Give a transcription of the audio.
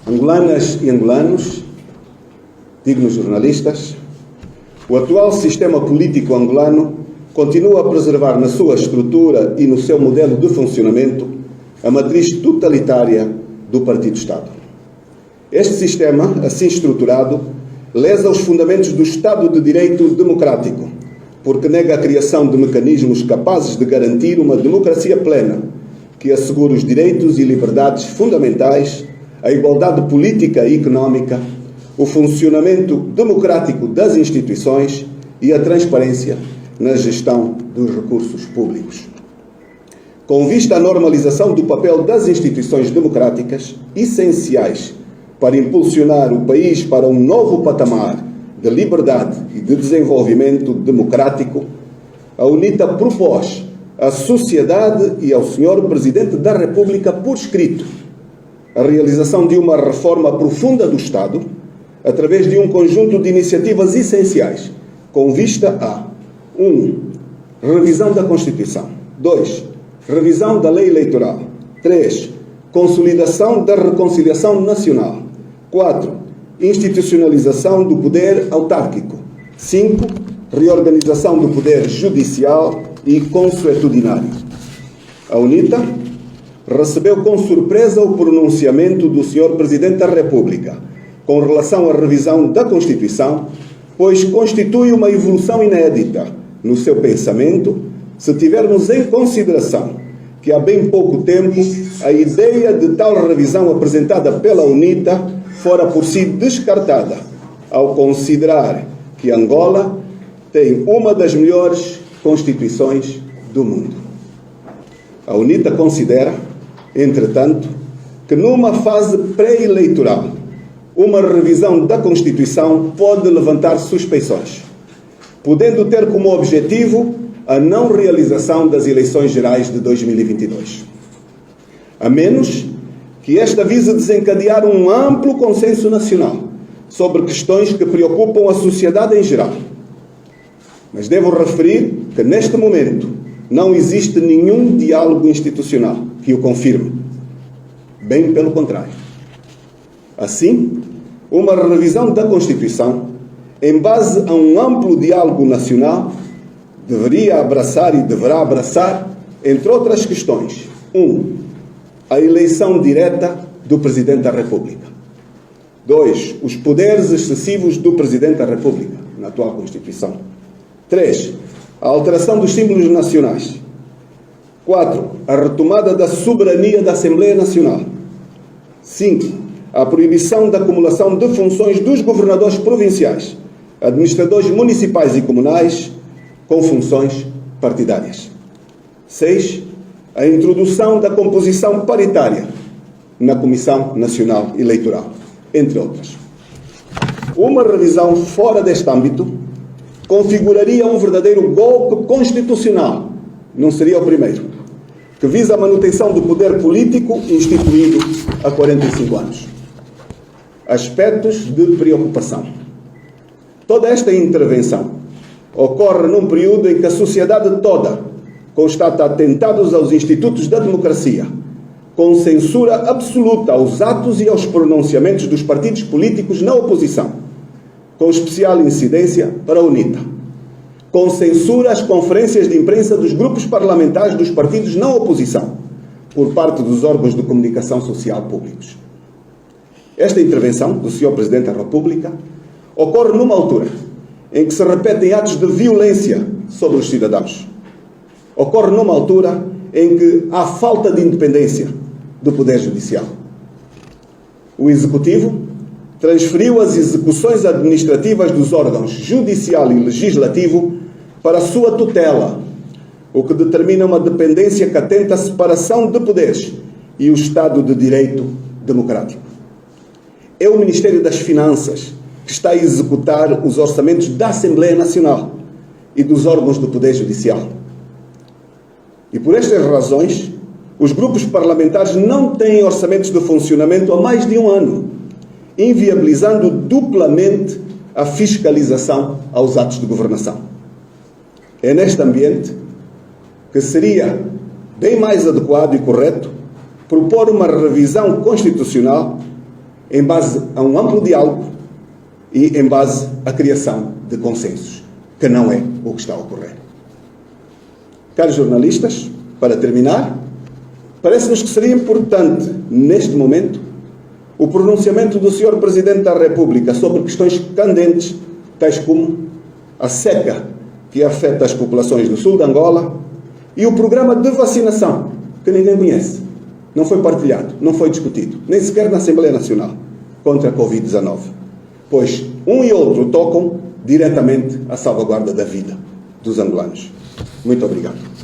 Angolanas e angolanos, dignos jornalistas, o atual sistema político angolano continua a preservar na sua estrutura e no seu modelo de funcionamento a matriz totalitária do Partido-Estado. Este sistema, assim estruturado, lesa os fundamentos do Estado de Direito democrático, porque nega a criação de mecanismos capazes de garantir uma democracia plena, que assegure os direitos e liberdades fundamentais, a igualdade política e económica, o funcionamento democrático das instituições e a transparência na gestão dos recursos públicos. Com vista à normalização do papel das instituições democráticas, essenciais para impulsionar o país para um novo patamar de liberdade e de desenvolvimento democrático, a UNITA propôs à sociedade e ao Sr. Presidente da República por escrito a realização de uma reforma profunda do Estado através de um conjunto de iniciativas essenciais com vista a 1. Revisão da Constituição. 2. Revisão da Lei Eleitoral. 3. Consolidação da reconciliação nacional. 4. Institucionalização do poder autárquico. 5. Reorganização do poder judicial e consuetudinário. A UNITA recebeu com surpresa o pronunciamento do Sr. Presidente da República com relação à revisão da Constituição, pois constitui uma evolução inédita no seu pensamento, se tivermos em consideração que há bem pouco tempo a ideia de tal revisão apresentada pela UNITA fora por si descartada, ao considerar que Angola tem uma das melhores constituições do mundo. A UNITA considera, entretanto, que numa fase pré-eleitoral, uma revisão da Constituição pode levantar suspeições, podendo ter como objetivo a não realização das eleições gerais de 2022. A menos que esta vise desencadear um amplo consenso nacional sobre questões que preocupam a sociedade em geral. Mas devo referir que, neste momento, não existe nenhum diálogo institucional que o confirme. Bem pelo contrário. Assim, uma revisão da Constituição, em base a um amplo diálogo nacional, deveria abraçar e deverá abraçar, entre outras questões, 1. A eleição direta do Presidente da República. 2. Os poderes excessivos do Presidente da República, na atual Constituição. 3. A alteração dos símbolos nacionais. 4. A retomada da soberania da Assembleia Nacional. 5. A proibição da acumulação de funções dos governadores provinciais, administradores municipais e comunais, com funções partidárias. 6. A introdução da composição paritária na Comissão Nacional Eleitoral, entre outras. Uma revisão fora deste âmbito configuraria um verdadeiro golpe constitucional, não seria o primeiro, que visa a manutenção do poder político instituído há 45 anos. Aspectos de preocupação. Toda esta intervenção ocorre num período em que a sociedade toda constata atentados aos institutos da democracia, com censura absoluta aos atos e aos pronunciamentos dos partidos políticos na oposição, com especial incidência para a UNITA, com censura às conferências de imprensa dos grupos parlamentares dos partidos na oposição, por parte dos órgãos de comunicação social públicos. Esta intervenção do Sr. Presidente da República ocorre numa altura em que se repetem atos de violência sobre os cidadãos. Ocorre numa altura em que há falta de independência do Poder Judicial. O Executivo transferiu as execuções administrativas dos órgãos Judicial e Legislativo para a sua tutela, o que determina uma dependência que atenta à separação de poderes e o Estado de Direito democrático. É o Ministério das Finanças que está a executar os orçamentos da Assembleia Nacional e dos órgãos do Poder Judicial. E por estas razões, os grupos parlamentares não têm orçamentos de funcionamento há mais de um ano, inviabilizando duplamente a fiscalização aos atos de governação. É neste ambiente que seria bem mais adequado e correto propor uma revisão constitucional em base a um amplo diálogo e em base à criação de consensos, que não é o que está a ocorrer. Caros jornalistas, para terminar, parece-nos que seria importante, neste momento, o pronunciamento do Sr. Presidente da República sobre questões candentes, tais como a seca que afeta as populações do sul de Angola e o programa de vacinação, que ninguém conhece, não foi partilhado, não foi discutido, nem sequer na Assembleia Nacional, contra a Covid-19, pois um e outro tocam diretamente à salvaguarda da vida dos angolanos. Muito obrigado.